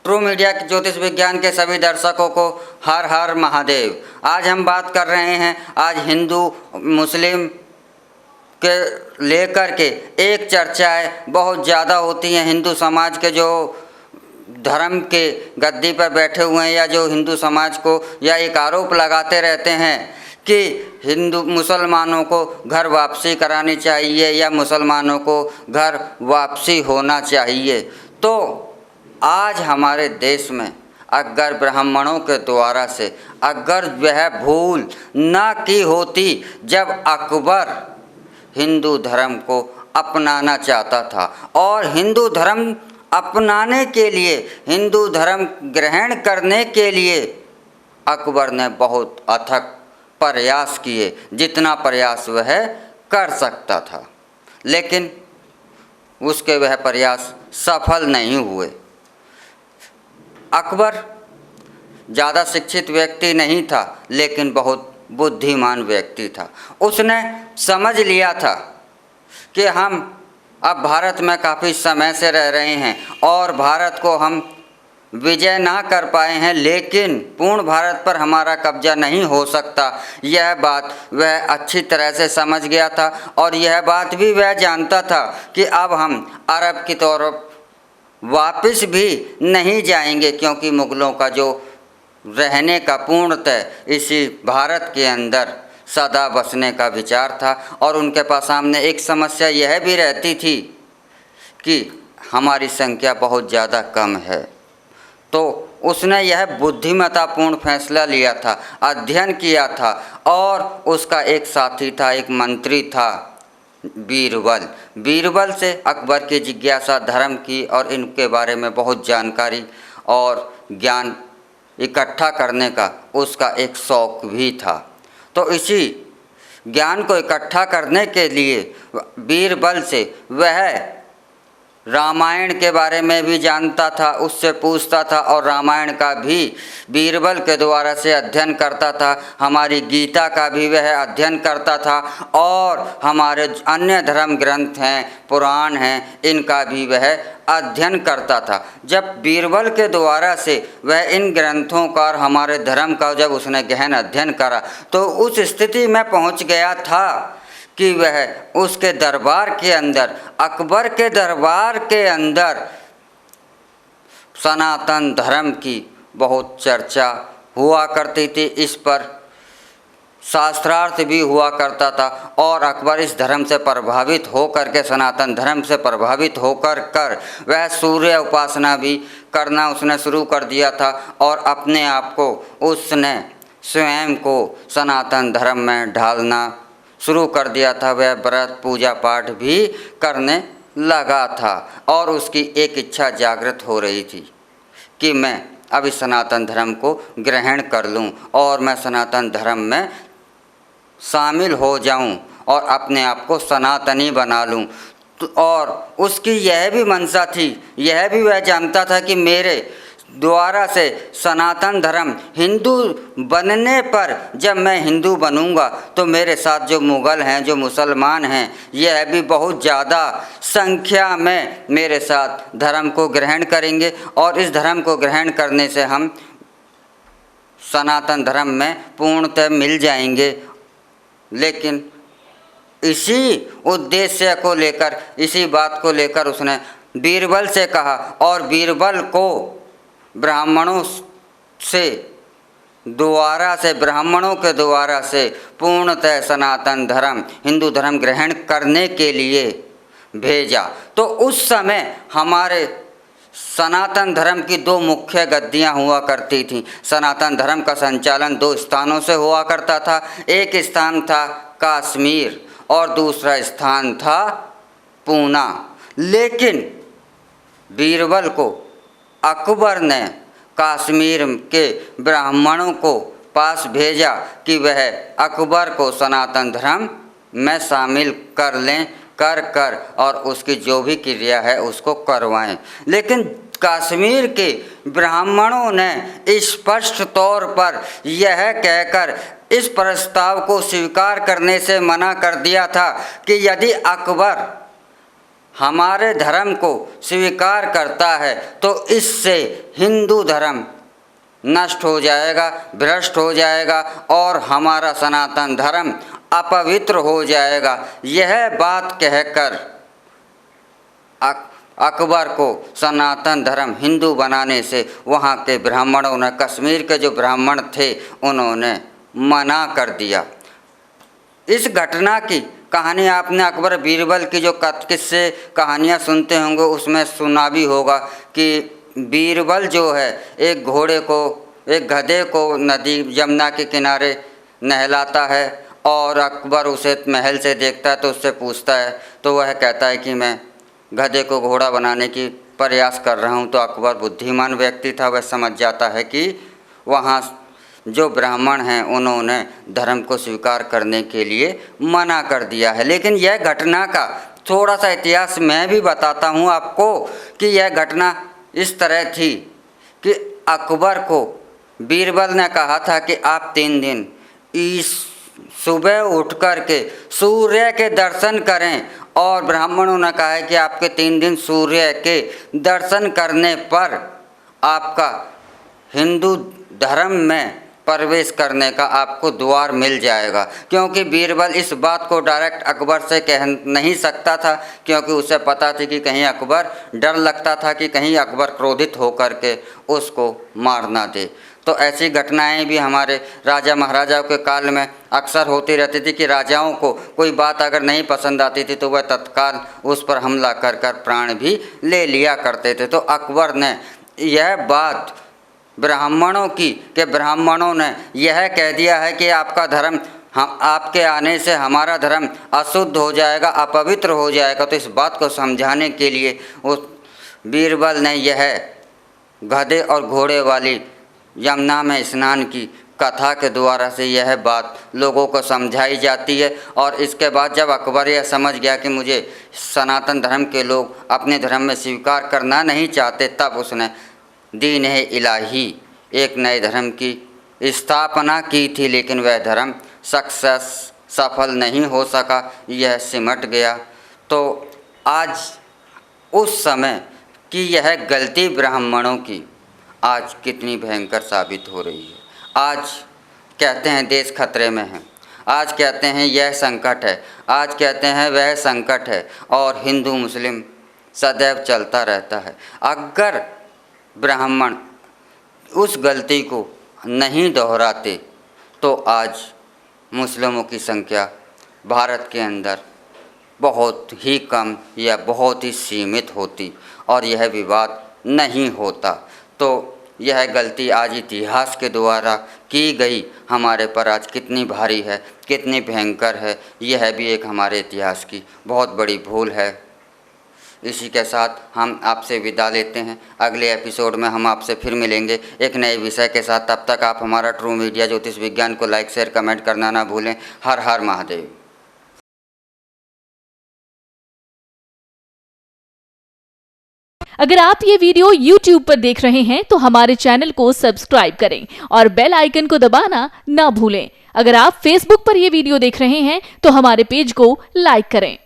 True media के ज्योतिष विज्ञान के सभी दर्शकों को हर हर महादेव। आज हम बात कर रहे हैं आज हिंदू मुस्लिम के लेकर के एक चर्चाएं बहुत ज़्यादा होती हैं। हिंदू समाज के जो धर्म के गद्दी पर बैठे हुए हैं या जो हिंदू समाज को या एक आरोप लगाते रहते हैं कि हिंदू मुसलमानों को घर वापसी करानी चाहिए या मुसलमानों को घर वापसी होना चाहिए। तो आज हमारे देश में अगर ब्राह्मणों के द्वारा से अगर वह भूल न की होती जब अकबर हिंदू धर्म को अपनाना चाहता था और हिंदू धर्म अपनाने के लिए हिंदू धर्म ग्रहण करने के लिए अकबर ने बहुत अथक प्रयास किए, जितना प्रयास वह कर सकता था, लेकिन उसके वह प्रयास सफल नहीं हुए। अकबर ज़्यादा शिक्षित व्यक्ति नहीं था, लेकिन बहुत बुद्धिमान व्यक्ति था। उसने समझ लिया था कि हम अब भारत में काफ़ी समय से रह रहे हैं और भारत को हम विजय ना कर पाए हैं, लेकिन पूर्ण भारत पर हमारा कब्जा नहीं हो सकता। यह बात वह अच्छी तरह से समझ गया था और यह बात भी वह जानता था कि अब हम अरब की तरफ वापस भी नहीं जाएंगे, क्योंकि मुग़लों का जो रहने का पूर्णतः इसी भारत के अंदर सदा बसने का विचार था। और उनके पास सामने एक समस्या यह भी रहती थी कि हमारी संख्या बहुत ज़्यादा कम है। तो उसने यह बुद्धिमत्तापूर्ण फैसला लिया था, अध्ययन किया था और उसका एक साथी था, एक मंत्री था, बीरबल। बीरबल से अकबर की जिज्ञासा धर्म की और इनके बारे में बहुत जानकारी और ज्ञान इकट्ठा करने का उसका एक शौक़ भी था। तो इसी ज्ञान को इकट्ठा करने के लिए बीरबल से वह रामायण के बारे में भी जानता था, उससे पूछता था और रामायण का भी बीरबल के द्वारा से अध्ययन करता था। हमारी गीता का भी वह अध्ययन करता था और हमारे अन्य धर्म ग्रंथ हैं, पुराण हैं, इनका भी वह अध्ययन करता था। जब बीरबल के द्वारा से वह इन ग्रंथों का और हमारे धर्म का जब उसने गहन अध्ययन करा तो उस स्थिति में पहुंच गया था कि वह उसके दरबार के अंदर, अकबर के दरबार के अंदर सनातन धर्म की बहुत चर्चा हुआ करती थी। इस पर शास्त्रार्थ भी हुआ करता था और अकबर इस धर्म से प्रभावित होकर के, सनातन धर्म से प्रभावित होकर वह सूर्य उपासना भी करना उसने शुरू कर दिया था और अपने आप को उसने स्वयं को सनातन धर्म में ढालना शुरू कर दिया था। वह व्रत पूजा पाठ भी करने लगा था और उसकी एक इच्छा जागृत हो रही थी कि मैं अब इस सनातन धर्म को ग्रहण कर लूं और मैं सनातन धर्म में शामिल हो जाऊं और अपने आप को सनातनी बना लूं। और उसकी यह भी मंशा थी, यह भी वह जानता था कि मेरे द्वारा से सनातन धर्म हिंदू बनने पर जब मैं हिंदू बनूंगा तो मेरे साथ जो मुग़ल हैं, जो मुसलमान हैं, यह भी बहुत ज़्यादा संख्या में मेरे साथ धर्म को ग्रहण करेंगे और इस धर्म को ग्रहण करने से हम सनातन धर्म में पूर्णतः मिल जाएंगे। लेकिन इसी उद्देश्य को लेकर, इसी बात को लेकर उसने बीरबल से कहा और बीरबल को ब्राह्मणों के द्वारा से पूर्णतः सनातन धर्म, हिंदू धर्म ग्रहण करने के लिए भेजा। तो उस समय हमारे सनातन धर्म की दो मुख्य गद्दियाँ हुआ करती थीं। सनातन धर्म का संचालन दो स्थानों से हुआ करता था। एक स्थान था कश्मीर और दूसरा स्थान था पूना। लेकिन बीरबल को अकबर ने कश्मीर के ब्राह्मणों को पास भेजा कि वह अकबर को सनातन धर्म में शामिल कर लें, कर और उसकी जो भी क्रिया है उसको करवाएं। लेकिन कश्मीर के ब्राह्मणों ने स्पष्ट तौर पर यह कहकर इस प्रस्ताव को स्वीकार करने से मना कर दिया था कि यदि अकबर हमारे धर्म को स्वीकार करता है तो इससे हिंदू धर्म नष्ट हो जाएगा, भ्रष्ट हो जाएगा और हमारा सनातन धर्म अपवित्र हो जाएगा। यह बात कहकर अकबर को सनातन धर्म हिंदू बनाने से वहाँ के ब्राह्मणों ने, कश्मीर के जो ब्राह्मण थे, उन्होंने मना कर दिया। इस घटना की कहानी आपने अकबर बीरबल की जो किस्से कहानियाँ सुनते होंगे उसमें सुना भी होगा कि बीरबल जो है एक गधे को नदी यमुना के किनारे नहलाता है और अकबर उसे महल से देखता है तो उससे पूछता है, तो वह कहता है कि मैं गधे को घोड़ा बनाने की प्रयास कर रहा हूँ। तो अकबर बुद्धिमान व्यक्ति था, वह समझ जाता है कि वहाँ जो ब्राह्मण हैं उन्होंने धर्म को स्वीकार करने के लिए मना कर दिया है। लेकिन यह घटना का थोड़ा सा इतिहास मैं भी बताता हूँ आपको कि यह घटना इस तरह थी कि अकबर को बीरबल ने कहा था कि आप 3 दिन सुबह उठ कर के सूर्य के दर्शन करें, और ब्राह्मणों ने कहा है कि आपके 3 दिन सूर्य के दर्शन करने पर आपका हिंदू धर्म में प्रवेश करने का आपको द्वार मिल जाएगा। क्योंकि बीरबल इस बात को डायरेक्ट अकबर से कह नहीं सकता था, क्योंकि उसे पता थी कि कहीं अकबर, डर लगता था कि कहीं अकबर क्रोधित होकर के उसको मार ना दे। तो ऐसी घटनाएं भी हमारे राजा महाराजाओं के काल में अक्सर होती रहती थी कि राजाओं को कोई बात अगर नहीं पसंद आती थी तो वह तत्काल उस पर हमला कर प्राण भी ले लिया करते थे। तो अकबर ने यह बात ब्राह्मणों की कि ब्राह्मणों ने यह कह दिया है कि आपका धर्म, हम आपके आने से हमारा धर्म अशुद्ध हो जाएगा, अपवित्र हो जाएगा। तो इस बात को समझाने के लिए उस बीरबल ने यह गधे और घोड़े वाली यमुना में स्नान की कथा के द्वारा से यह बात लोगों को समझाई जाती है। और इसके बाद जब अकबर यह समझ गया कि मुझे सनातन धर्म के लोग अपने धर्म में स्वीकार करना नहीं चाहते, तब उसने दीन-ए-इलाही एक नए धर्म की स्थापना की थी। लेकिन वह धर्म सफल नहीं हो सका, यह सिमट गया। तो आज उस समय की यह गलती ब्राह्मणों की आज कितनी भयंकर साबित हो रही है। आज कहते हैं देश खतरे में है, आज कहते हैं यह संकट है, आज कहते हैं वह संकट है, और हिंदू मुस्लिम सदैव चलता रहता है। अगर ब्राह्मण उस गलती को नहीं दोहराते तो आज मुस्लिमों की संख्या भारत के अंदर बहुत ही कम या बहुत ही सीमित होती और यह विवाद नहीं होता। तो यह गलती आज इतिहास के द्वारा की गई हमारे पर आज कितनी भारी है, कितनी भयंकर है, यह भी एक हमारे इतिहास की बहुत बड़ी भूल है। इसी के साथ हम आपसे विदा लेते हैं। अगले एपिसोड में हम आपसे फिर मिलेंगे एक नए विषय के साथ। तब तक आप हमारा ट्रू मीडिया ज्योतिष विज्ञान को लाइक, शेयर, कमेंट करना ना भूलें। हर हर महादेव। अगर आप ये वीडियो YouTube पर देख रहे हैं तो हमारे चैनल को सब्सक्राइब करें और बेल आइकन को दबाना ना भूलें। अगर आप Facebook पर ये वीडियो देख रहे हैं तो हमारे पेज को लाइक करें।